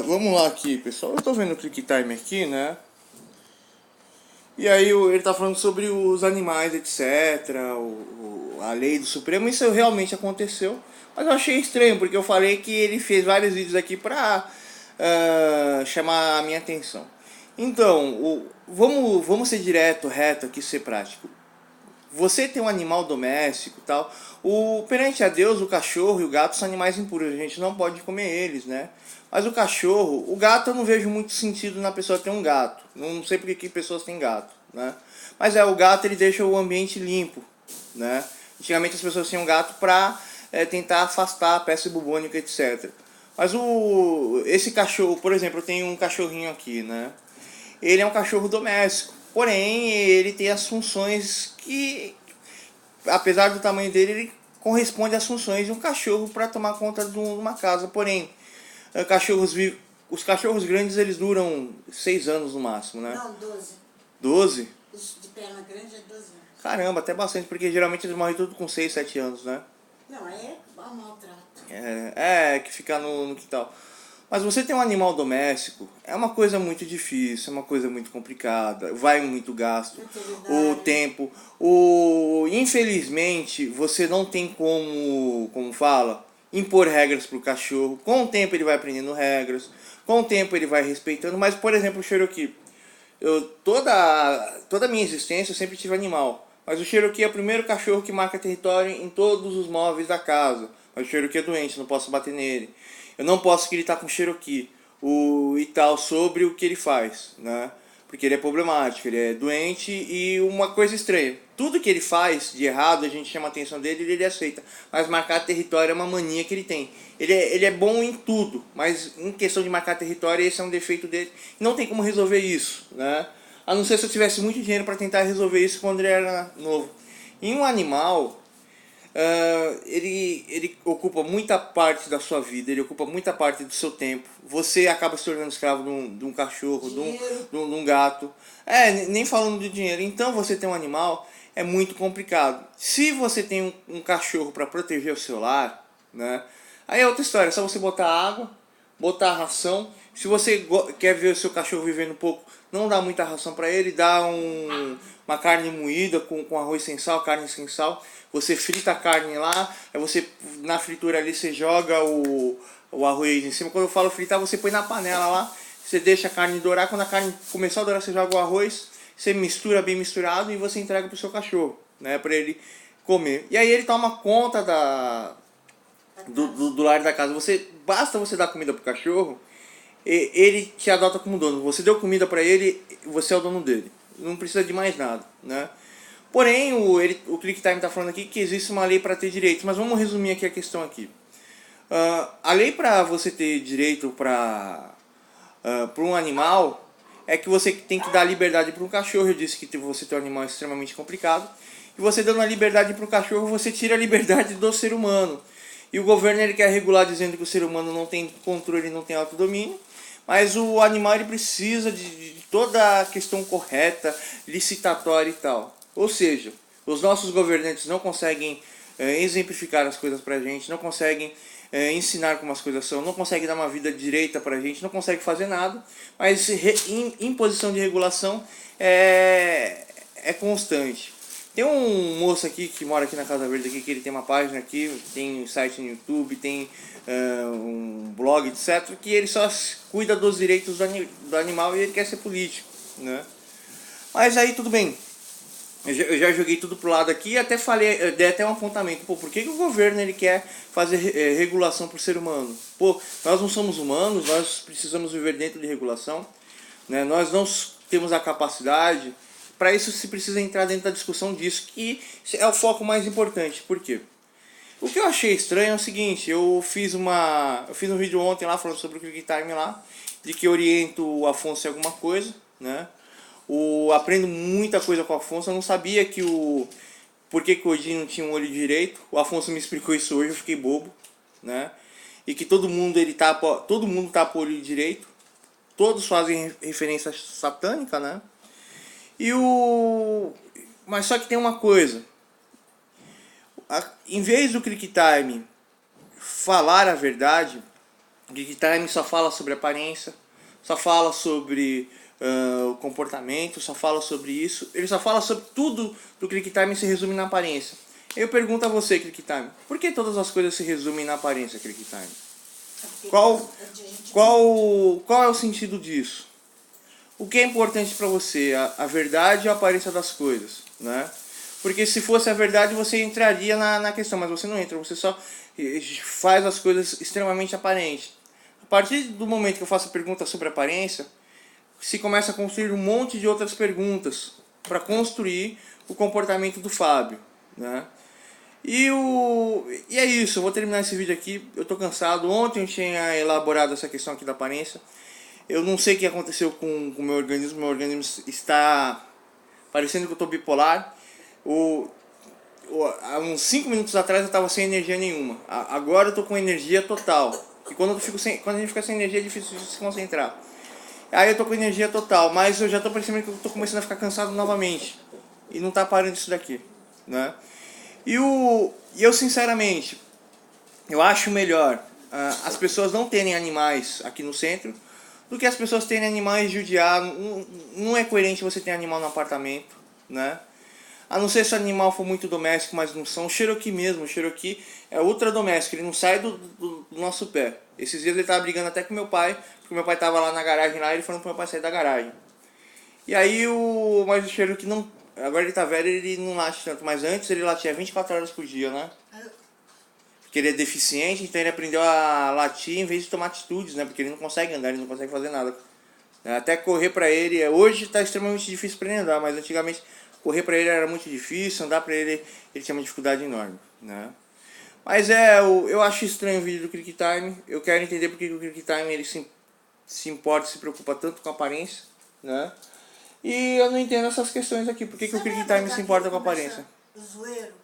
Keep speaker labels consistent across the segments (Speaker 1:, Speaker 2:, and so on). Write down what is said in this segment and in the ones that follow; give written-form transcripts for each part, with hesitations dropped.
Speaker 1: Vamos lá aqui, pessoal. Eu tô vendo o Click Time aqui, né? E aí ele tá falando sobre os animais, etc. A lei do Supremo. Isso realmente aconteceu. Mas eu achei estranho, porque eu falei que ele fez vários vídeos aqui pra chamar a minha atenção. Então, vamos ser direto, reto aqui, ser prático. Você tem um animal doméstico e tal. Perante a Deus, o cachorro e o gato são animais impuros. A gente não pode comer eles, né? Mas o cachorro, o gato eu não vejo muito sentido na pessoa ter um gato. Não sei porque que pessoas têm gato, né? Mas o gato ele deixa o ambiente limpo, né? Antigamente as pessoas tinham gato pra tentar afastar a peste bubônica, etc. Mas esse cachorro, por exemplo, eu tenho um cachorrinho aqui, né? Ele é um cachorro doméstico. Porém, ele tem as funções que, apesar do tamanho dele, ele corresponde às funções de um cachorro para tomar conta de uma casa. Porém, os cachorros grandes eles duram 6 anos no máximo, né?
Speaker 2: Não, 12.
Speaker 1: 12?
Speaker 2: Os de perna grande é 12 anos.
Speaker 1: Caramba, até bastante, porque geralmente eles morrem tudo com 6, 7 anos, né?
Speaker 2: Não, é um maltrato.
Speaker 1: Que fica no quintal. Mas você tem um animal doméstico, é uma coisa muito difícil, é uma coisa muito complicada, vai muito gasto, o tempo, infelizmente você não tem como fala, impor regras para o cachorro. Com o tempo ele vai aprendendo regras, com o tempo ele vai respeitando. Mas por exemplo o Cherokee, toda a minha existência eu sempre tive animal. Mas o Cherokee é o primeiro cachorro que marca território em todos os móveis da casa. Mas o Cherokee é doente, não posso bater nele. Eu não posso gritar com o Cherokee e tal sobre o que ele faz, né? Porque ele é problemático, ele é doente. E uma coisa estranha, tudo que ele faz de errado, a gente chama a atenção dele e ele aceita. Mas marcar território é uma mania que ele tem. Ele é bom em tudo, mas em questão de marcar território, esse é um defeito dele. Não tem como resolver isso, né? A não ser se eu tivesse muito dinheiro para tentar resolver isso quando ele era novo. Em um animal, ele ocupa muita parte da sua vida, ele ocupa muita parte do seu tempo. Você acaba se tornando escravo de um cachorro, de um gato. Nem falando de dinheiro. Então você tem um animal é muito complicado. Se você tem um cachorro para proteger o seu lar, né? Aí é outra história, é só você botar água, botar ração. Se você quer ver o seu cachorro vivendo um pouco, não dá muita ração para ele, dá uma carne moída com arroz sem sal, carne sem sal. Você frita a carne lá, aí você na fritura ali você joga o arroz em cima. Quando eu falo fritar, você põe na panela lá, você deixa a carne dourar. Quando a carne começar a dourar, você joga o arroz, você mistura bem misturado e você entrega pro seu cachorro, né, para ele comer. E aí ele toma conta do lar da casa. Basta você dar comida pro cachorro, ele te adota como dono. Você deu comida para ele, você é o dono dele. Não precisa de mais nada, né? Porém, o ClickTime está falando aqui que existe uma lei para ter direitos. Mas vamos resumir aqui a questão aqui. A lei para você ter direito para um animal é que você tem que dar liberdade para um cachorro. Eu disse que você tem um animal extremamente complicado. E você dando a liberdade para o cachorro, você tira a liberdade do ser humano. E o governo ele quer regular dizendo que o ser humano não tem controle, não tem autodomínio. Mas o animal ele precisa de toda a questão correta, licitatória e tal. Ou seja, os nossos governantes não conseguem exemplificar as coisas pra gente, não conseguem ensinar como as coisas são, não conseguem dar uma vida direita pra gente, não conseguem fazer nada, mas imposição de regulação é constante. Tem um moço aqui que mora aqui na Casa Verde aqui, que ele tem uma página aqui, tem um site no YouTube, tem um blog, etc, que ele só cuida dos direitos do animal e ele quer ser político, né? Mas aí tudo bem. Eu já joguei tudo pro lado aqui e até falei, eu dei até um apontamento. Pô, por que o governo ele quer fazer regulação pro ser humano? Pô, nós não somos humanos, nós precisamos viver dentro de regulação, né? Nós não temos a capacidade. Para isso se precisa entrar dentro da discussão disso, que é o foco mais importante. Por quê? O que eu achei estranho é o seguinte, eu fiz um vídeo ontem lá falando sobre o Click Time lá, de que oriento o Afonso em alguma coisa, né? Aprendo muita coisa com o Afonso. Eu não sabia por que o Odin não tinha um olho direito. O Afonso me explicou isso hoje, eu fiquei bobo, né? E que todo mundo tapa o olho direito. Todos fazem referência satânica, né? Mas só que tem uma coisa. Em vez do Click Time falar a verdade, O Click Time só fala sobre aparência, só fala sobre o comportamento, só fala sobre isso. Ele só fala sobre tudo do Click Time se resume na aparência. Eu pergunto a você, Click Time, por que todas as coisas se resumem na aparência, Click Time? Qual é o sentido disso? O que é importante para você? A verdade ou a aparência das coisas, né? Porque se fosse a verdade, você entraria na questão, mas você não entra, você só faz as coisas extremamente aparentes. A partir do momento que eu faço a pergunta sobre aparência, se começa a construir um monte de outras perguntas para construir o comportamento do Fábio, né? E é isso, eu vou terminar esse vídeo aqui, eu tô cansado. Ontem eu tinha elaborado essa questão aqui da aparência. Eu não sei o que aconteceu com o meu organismo está parecendo que eu tô bipolar. Há uns 5 minutos atrás eu estava sem energia nenhuma. Agora eu tô com energia total. E quando a gente fica sem energia é difícil de se concentrar. Aí eu tô com energia total, mas eu já tô percebendo que eu tô começando a ficar cansado novamente. E não tá parando isso daqui, né? E eu sinceramente, eu acho melhor as pessoas não terem animais aqui no centro do que as pessoas terem animais judiar. Não é coerente você ter animal no apartamento, né? A não ser se o animal for muito doméstico, mas não são. O Cherokee mesmo, o Cherokee é ultra doméstico, ele não sai do nosso pé. Esses dias ele tava brigando até com meu pai, porque meu pai tava lá na garagem lá e ele falou pro meu pai sair da garagem. E aí mas o Cherokee não, agora ele tá velho, ele não late tanto, mas antes ele latia 24 horas por dia, né? Porque ele é deficiente, então ele aprendeu a latir em vez de tomar atitudes, né? Porque ele não consegue andar, ele não consegue fazer nada. Até correr pra ele, hoje tá extremamente difícil pra ele andar, mas antigamente correr pra ele era muito difícil, andar pra ele tinha uma dificuldade enorme, né? Mas eu acho estranho o vídeo do Click Time. Eu quero entender porque o Click Time ele se importa, se preocupa tanto com a aparência, né? E eu não entendo essas questões aqui. Por que o Click Time se importa com a aparência?
Speaker 2: Zoeiro.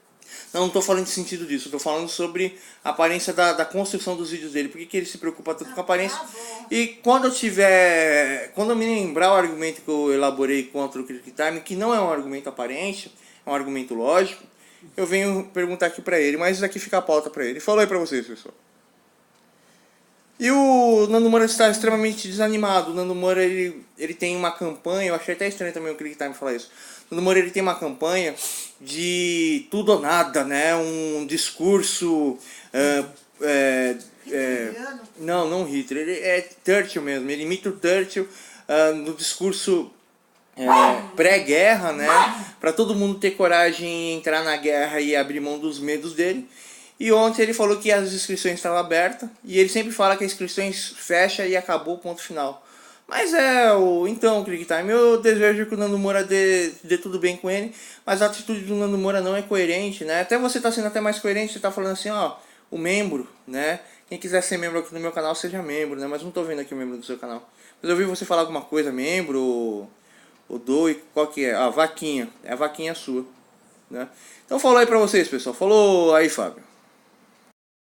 Speaker 1: Não estou falando de sentido disso, estou falando sobre a aparência da construção dos vídeos dele. Por que ele se preocupa tanto com a aparência? E quando eu me lembrar o argumento que eu elaborei contra o Click Time, que não é um argumento aparente, é um argumento lógico, eu venho perguntar aqui pra ele, mas isso aqui fica a pauta pra ele. Falou aí pra vocês, pessoal. E o Nando Moura está extremamente desanimado. O Nando Moura ele tem uma campanha, eu achei até estranho também o Click Time falar isso. O Nando Moura ele tem uma campanha de tudo ou nada, né? Um discurso não Hitler, ele é Churchill mesmo, ele imita o Churchill no discurso pré-guerra, né? Para todo mundo ter coragem em entrar na guerra e abrir mão dos medos dele. E ontem ele falou que as inscrições estavam abertas e ele sempre fala que as inscrições fecha e acabou, ponto final. Mas então, Click Time, eu desejo que o Nando Moura dê tudo bem com ele, mas a atitude do Nando Moura não é coerente, né? Até você tá sendo até mais coerente, você tá falando assim, ó, o membro, né? Quem quiser ser membro aqui no meu canal, seja membro, né? Mas não tô vendo aqui o membro do seu canal. Mas eu ouvi você falar alguma coisa, membro, o doe, qual que é? Ah, vaquinha, é a vaquinha sua, né? Então falou aí pra vocês, pessoal. Falou aí, Fábio.